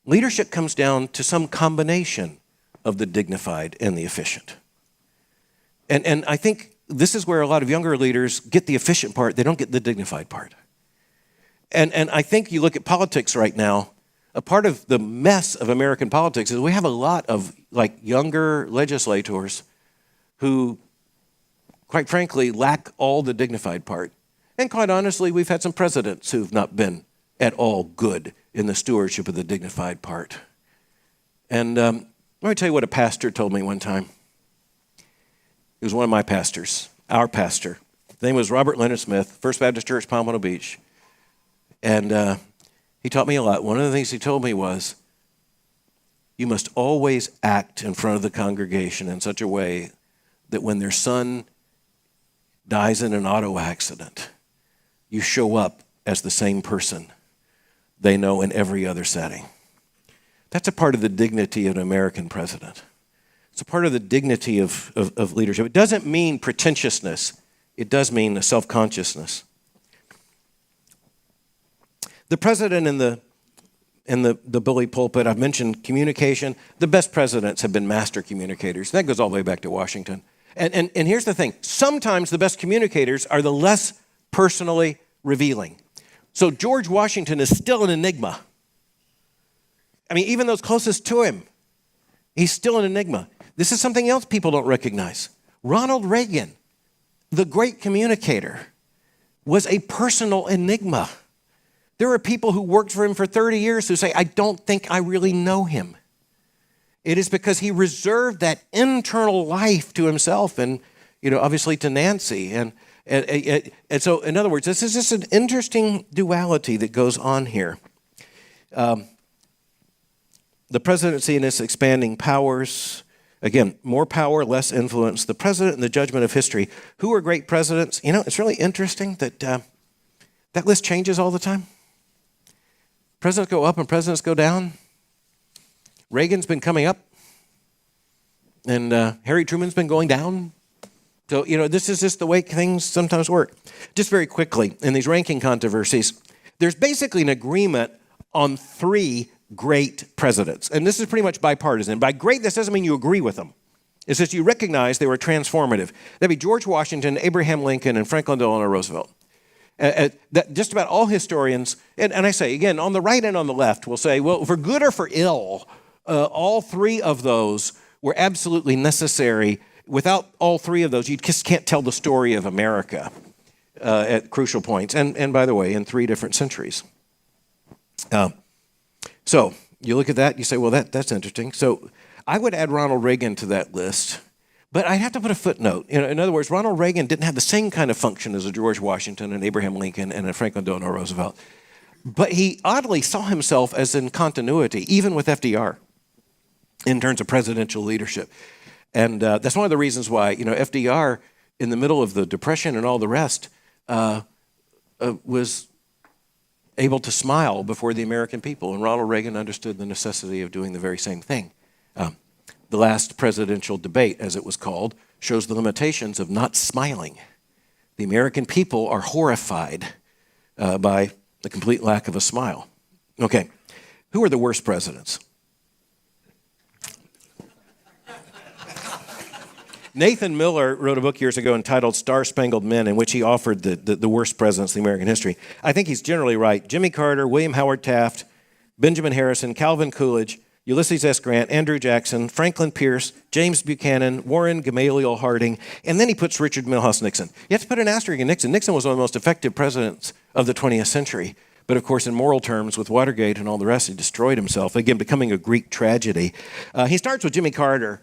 Leadership comes down to some combination of the dignified and the efficient. And I think this is where a lot of younger leaders get the efficient part. They don't get the dignified part. And I think you look at politics right now, a part of the mess of American politics is we have a lot of younger legislators who, quite frankly, lack all the dignified part. And quite honestly, we've had some presidents who've not been at all good in the stewardship of the dignified part. And let me tell you what a pastor told me one time. He was one of my pastors, our pastor. His name was Robert Leonard Smith, First Baptist Church, Pompano Beach. And he taught me a lot. One of the things he told me was, you must always act in front of the congregation in such a way that when their son dies in an auto accident, you show up as the same person they know in every other setting. That's a part of the dignity of an American president. It's a part of the dignity of leadership. It doesn't mean pretentiousness. It does mean a self-consciousness. The president in the bully pulpit, I've mentioned communication. The best presidents have been master communicators. That goes all the way back to Washington. And here's the thing. Sometimes the best communicators are the less personally revealing. So George Washington is still an enigma. I mean, even those closest to him, he's still an enigma. This is something else people don't recognize. Ronald Reagan, the great communicator, was a personal enigma. There are people who worked for him for 30 years who say, I don't think I really know him. It is because he reserved that internal life to himself and, obviously to Nancy. And so, in other words, this is just an interesting duality that goes on here. The presidency and its expanding powers, again, more power, less influence. The president and the judgment of history. Who are great presidents? It's really interesting that that list changes all the time. Presidents go up and presidents go down. Reagan's been coming up, and Harry Truman's been going down. So, this is just the way things sometimes work. Just very quickly, in these ranking controversies, there's basically an agreement on 3 great presidents. And this is pretty much bipartisan. By great, this doesn't mean you agree with them. It's just you recognize they were transformative. That'd be George Washington, Abraham Lincoln, and Franklin Delano Roosevelt. Just about all historians, and I say, again, on the right and on the left, will say, well, for good or for ill, all 3 of those were absolutely necessary. Without all 3 of those, you just can't tell the story of America at crucial points. And by the way, in 3 different centuries. So you look at that, you say, well, that's interesting. So I would add Ronald Reagan to that list. But I'd have to put a footnote. In other words, Ronald Reagan didn't have the same kind of function as a George Washington and Abraham Lincoln and a Franklin Delano Roosevelt. But he oddly saw himself as in continuity, even with FDR, in terms of presidential leadership. And that's one of the reasons why, FDR, in the middle of the Depression and all the rest, was able to smile before the American people. And Ronald Reagan understood the necessity of doing the very same thing. The last presidential debate, as it was called, shows the limitations of not smiling. The American people are horrified by the complete lack of a smile. Okay, who are the worst presidents? Nathan Miller wrote a book years ago entitled Star-Spangled Men, in which he offered the worst presidents in American history. I think he's generally right. Jimmy Carter, William Howard Taft, Benjamin Harrison, Calvin Coolidge, Ulysses S. Grant, Andrew Jackson, Franklin Pierce, James Buchanan, Warren Gamaliel Harding, and then he puts Richard Milhouse Nixon. You have to put an asterisk in Nixon. Nixon was one of the most effective presidents of the 20th century. But of course, in moral terms, with Watergate and all the rest, he destroyed himself, again, becoming a Greek tragedy. He starts with Jimmy Carter.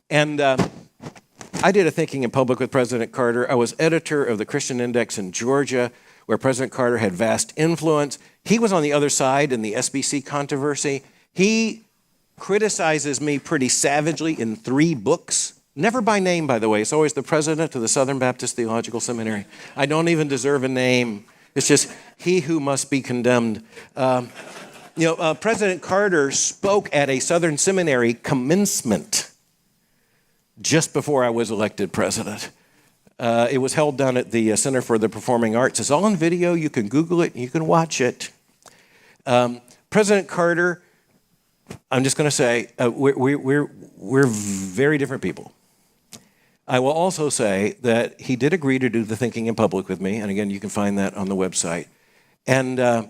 And I did a Thinking in Public with President Carter. I was editor of the Christian Index in Georgia, where President Carter had vast influence. He was on the other side in the SBC controversy. He criticizes me pretty savagely in 3 books. Never by name, by the way. It's always the president of the Southern Baptist Theological Seminary. I don't even deserve a name. It's just he who must be condemned. President Carter spoke at a Southern Seminary commencement just before I was elected president. It was held down at the Center for the Performing Arts. It's all on video. You can Google it. You can watch it. President Carter, I'm just going to say, we're very different people. I will also say that he did agree to do the Thinking in Public with me, and again, you can find that on the website. And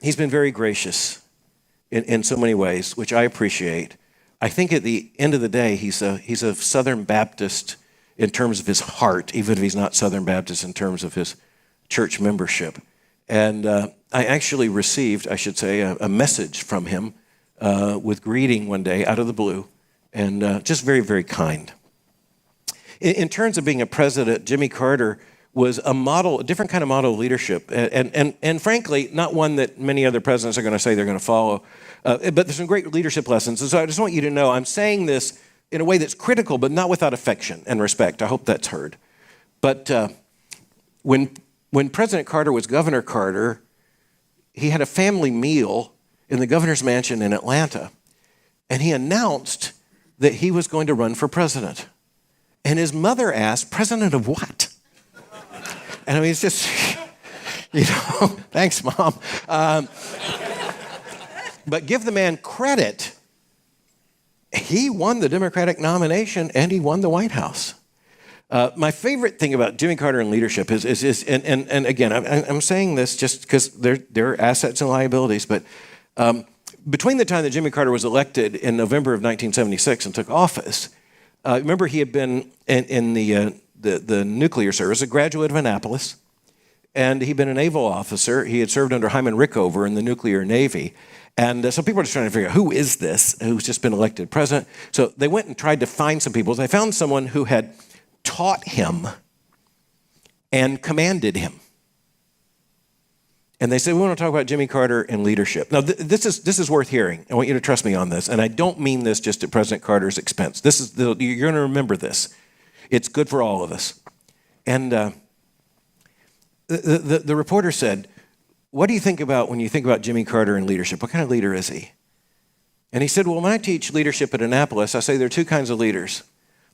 he's been very gracious in so many ways, which I appreciate. I think at the end of the day, he's a Southern Baptist in terms of his heart, even if he's not Southern Baptist in terms of his church membership. And I actually received, I should say, a message from him with greeting one day out of the blue, and just very, very kind. In terms of being a president, Jimmy Carter was a different kind of model of leadership, and frankly, not one that many other presidents are going to say they're going to follow. But there's some great leadership lessons, and so I just want you to know I'm saying this in a way that's critical, but not without affection and respect. I hope that's heard. But when President Carter was Governor Carter, he had a family meal in the governor's mansion in Atlanta, and he announced that he was going to run for president. And his mother asked, "President of what?" And I mean, it's just, thanks, Mom. But give the man credit. He won the Democratic nomination and he won the White House. My favorite thing about Jimmy Carter and leadership is and again, I'm saying this just because there are assets and liabilities, but between the time that Jimmy Carter was elected in November of 1976 and took office, remember he had been in the nuclear service, a graduate of Annapolis, and he'd been a naval officer. He had served under Hyman Rickover in the nuclear navy. And so people are just trying to figure out, who is this who's just been elected president? So they went and tried to find some people. They found someone who had taught him and commanded him. And they said, we want to talk about Jimmy Carter and leadership. Now, this is worth hearing. I want you to trust me on this. And I don't mean this just at President Carter's expense. You're going to remember this. It's good for all of us. And the reporter said, what do you think about when you think about Jimmy Carter and leadership? What kind of leader is he? And he said, well, when I teach leadership at Annapolis, I say there are two kinds of leaders.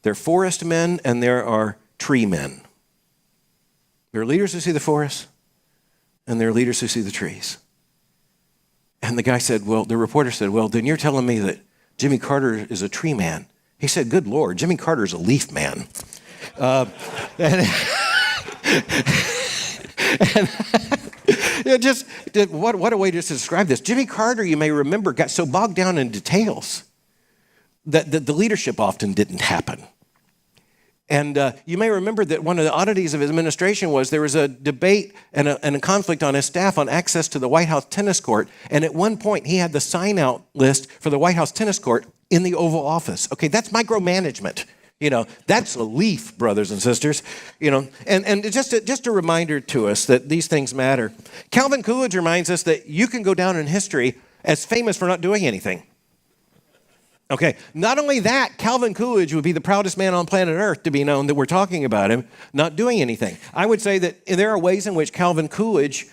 There are forest men and there are tree men. There are leaders who see the forest and there are leaders who see the trees. And the reporter said, well, then you're telling me that Jimmy Carter is a tree man. He said, good Lord, Jimmy Carter is a leaf man. What a way just to describe this. Jimmy Carter, you may remember, got so bogged down in details that the leadership often didn't happen. And you may remember that one of the oddities of his administration was there was a debate and a conflict on his staff on access to the White House tennis court. And at one point, he had the sign-out list for the White House tennis court in the Oval Office. Okay, that's micromanagement. That's a leaf, brothers and sisters. And just a reminder to us that these things matter. Calvin Coolidge reminds us that you can go down in history as famous for not doing anything. Okay, not only that, Calvin Coolidge would be the proudest man on planet Earth to be known that we're talking about him not doing anything. I would say that there are ways in which Calvin Coolidge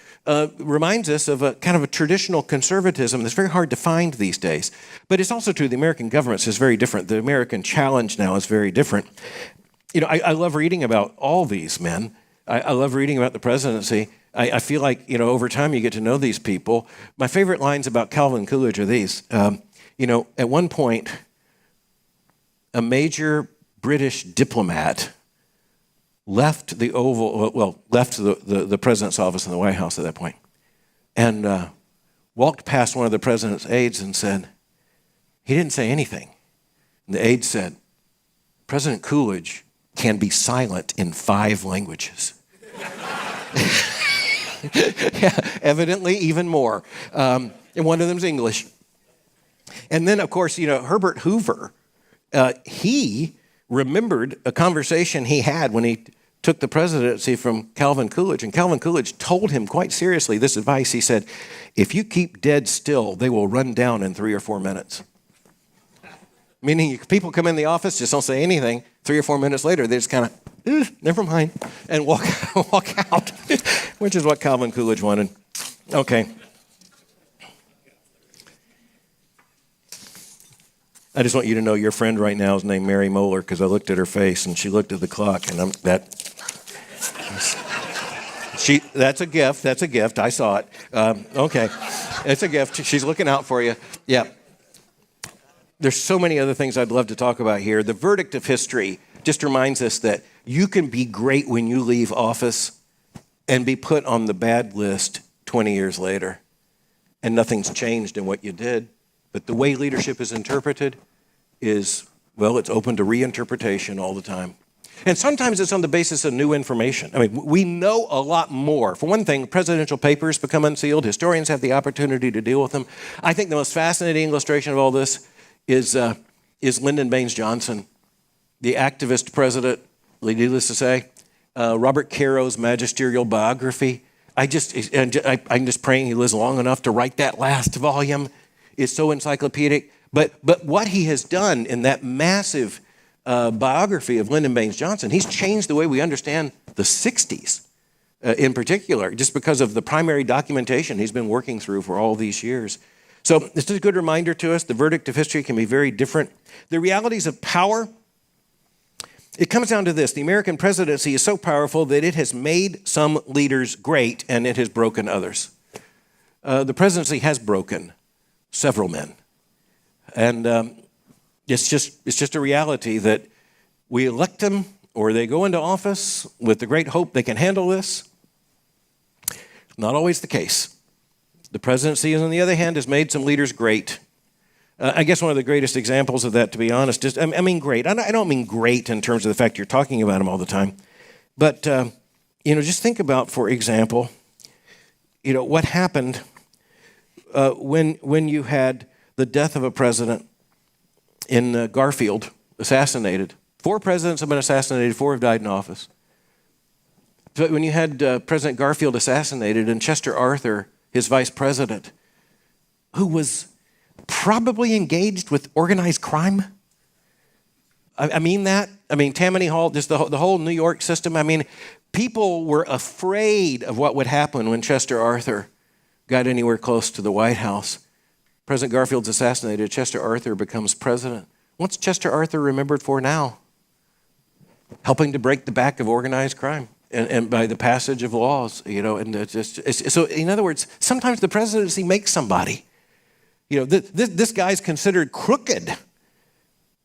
reminds us of a kind of a traditional conservatism that's very hard to find these days. But it's also true the American government is very different. The American challenge now is very different. I love reading about all these men. I love reading about the presidency. I feel like, over time you get to know these people. My favorite lines about Calvin Coolidge are these. At one point, a major British diplomat left the the president's office in the White House at that point, and walked past one of the president's aides and said, he didn't say anything. And the aide said, President Coolidge can be silent in 5 languages. Yeah, evidently even more. And one of them's English. And then, of course, Herbert Hoover, he remembered a conversation he had when he took the presidency from Calvin Coolidge. And Calvin Coolidge told him quite seriously this advice. He said, if you keep dead still, they will run down in 3 or 4 minutes. Meaning people come in the office, just don't say anything. 3 or 4 minutes later, they just kind of, never mind, and walk out, which is what Calvin Coolidge wanted. Okay. I just want you to know your friend right now is named Mary Mohler because I looked at her face and she looked at the clock and that's a gift. That's a gift. I saw it. Okay. It's a gift. She's looking out for you. Yeah. There's so many other things I'd love to talk about here. The verdict of history just reminds us that you can be great when you leave office and be put on the bad list 20 years later. And nothing's changed in what you did. But the way leadership is interpreted is, it's open to reinterpretation all the time. And sometimes it's on the basis of new information. I mean, we know a lot more. For one thing, presidential papers become unsealed. Historians have the opportunity to deal with them. I think the most fascinating illustration of all this is Lyndon Baines Johnson, the activist president, needless to say. Robert Caro's magisterial biography. I'm just praying he lives long enough to write that last volume. It's so encyclopedic. But what he has done in that massive biography of Lyndon Baines Johnson, he's changed the way we understand the 60s in particular, just because of the primary documentation he's been working through for all these years. So this is a good reminder to us. The verdict of history can be very different. The realities of power, it comes down to this. The American presidency is so powerful that it has made some leaders great and it has broken others. The presidency has broken several men. And it's just a reality that we elect them or they go into office with the great hope they can handle this. Not always the case. The presidency, on the other hand, has made some leaders great. I guess one of the greatest examples of that, to be honest, is, I mean great. I don't mean great in terms of the fact you're talking about them all the time. But, just think about, for example, what happened when you had the death of a president in Garfield, assassinated. 4 presidents have been assassinated, 4 have died in office. But when you had President Garfield assassinated and Chester Arthur, his vice president, who was probably engaged with organized crime. I mean that. I mean, Tammany Hall, just the whole New York system. I mean, people were afraid of what would happen when Chester Arthur got anywhere close to the White House. President Garfield's assassinated. Chester Arthur becomes president. What's Chester Arthur remembered for now? Helping to break the back of organized crime. And by the passage of laws, so in other words, sometimes the presidency makes somebody, this guy's considered crooked,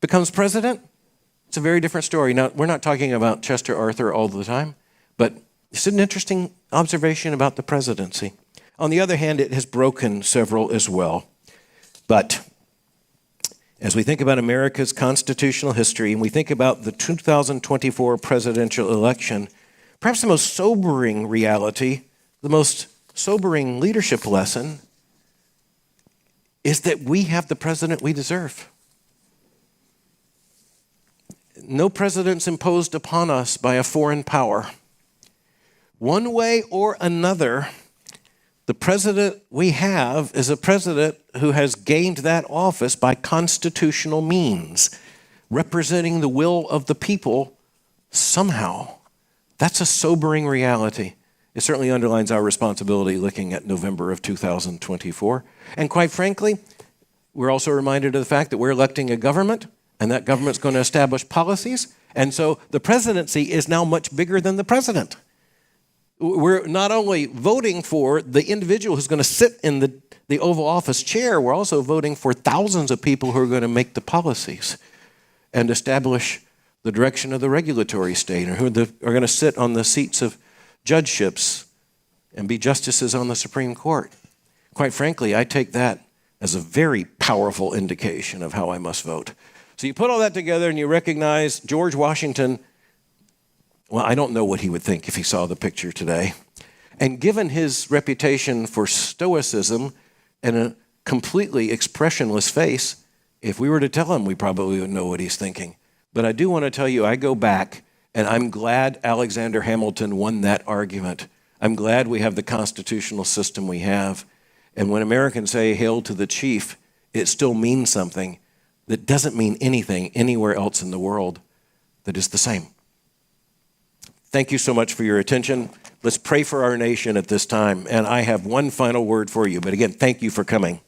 becomes president. It's a very different story. Now, we're not talking about Chester Arthur all the time, but it's an interesting observation about the presidency. On the other hand, it has broken several as well. But as we think about America's constitutional history and we think about the 2024 presidential election, perhaps the most sobering reality, the most sobering leadership lesson is that we have the president we deserve. No president's imposed upon us by a foreign power. One way or another, the president we have is a president who has gained that office by constitutional means, representing the will of the people somehow. That's a sobering reality. It certainly underlines our responsibility looking at November of 2024. And quite frankly, we're also reminded of the fact that we're electing a government, and that government's going to establish policies. And so the presidency is now much bigger than the president. We're not only voting for the individual who's going to sit in the Oval Office chair, we're also voting for thousands of people who are going to make the policies and establish the direction of the regulatory state, or who are going to sit on the seats of judgeships and be justices on the Supreme Court. Quite frankly, I take that as a very powerful indication of how I must vote. So you put all that together and you recognize George Washington. Well, I don't know what he would think if he saw the picture today. And given his reputation for stoicism and a completely expressionless face, if we were to tell him, we probably would know what he's thinking. But I do want to tell you, I go back, and I'm glad Alexander Hamilton won that argument. I'm glad we have the constitutional system we have. And when Americans say, "Hail to the chief," it still means something that doesn't mean anything anywhere else in the world that is the same. Thank you so much for your attention. Let's pray for our nation at this time. And I have one final word for you. But again, thank you for coming.